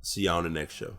see y'all on the next show.